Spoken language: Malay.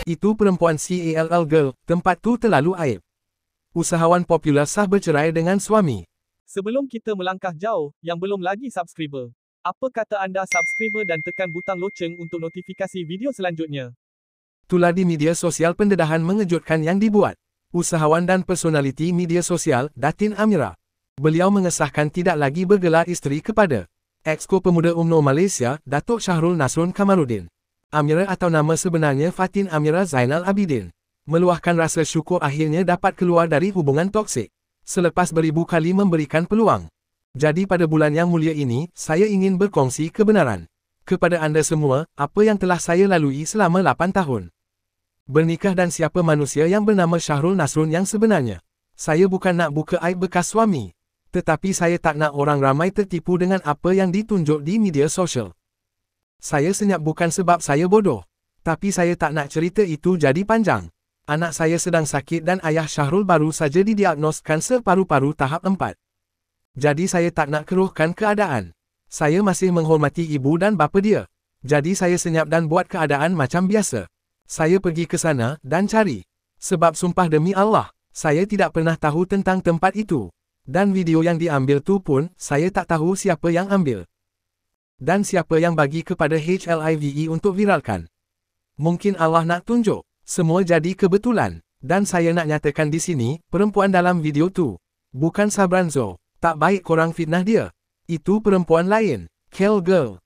Itu perempuan CALL girl, tempat tu terlalu aib. Usahawan popular sah bercerai dengan suami. Sebelum kita melangkah jauh, yang belum lagi subscriber, apa kata anda subscriber dan tekan butang loceng untuk notifikasi video selanjutnya? Tular di media sosial pendedahan mengejutkan yang dibuat. Usahawan dan personaliti media sosial, Datin Amira. Beliau mengesahkan tidak lagi bergelar isteri kepada Exco Pemuda UMNO Malaysia, Datuk Syahrul Nasrun Kamarudin. Amira atau nama sebenarnya Fatin Amira Zainal Abidin, meluahkan rasa syukur akhirnya dapat keluar dari hubungan toksik, selepas beribu kali memberikan peluang. Jadi pada bulan yang mulia ini, saya ingin berkongsi kebenaran kepada anda semua, apa yang telah saya lalui selama 8 tahun. Bernikah dan siapa manusia yang bernama Syahrul Nasrun yang sebenarnya. Saya bukan nak buka aib bekas suami, tetapi saya tak nak orang ramai tertipu dengan apa yang ditunjuk di media sosial. Saya senyap bukan sebab saya bodoh, tapi saya tak nak cerita itu jadi panjang. Anak saya sedang sakit dan ayah Syahrul baru saja didiagnos kanser paru-paru tahap 4. Jadi saya tak nak keruhkan keadaan. Saya masih menghormati ibu dan bapa dia. Jadi saya senyap dan buat keadaan macam biasa. Saya pergi ke sana dan cari. Sebab sumpah demi Allah, saya tidak pernah tahu tentang tempat itu. Dan video yang diambil tu pun, saya tak tahu siapa yang ambil. Dan siapa yang bagi kepada HLIVE untuk viralkan. Mungkin Allah nak tunjuk, semua jadi kebetulan. Dan saya nak nyatakan di sini, perempuan dalam video tu bukan Sabranzo. Tak baik korang fitnah dia. Itu perempuan lain, Call Girl.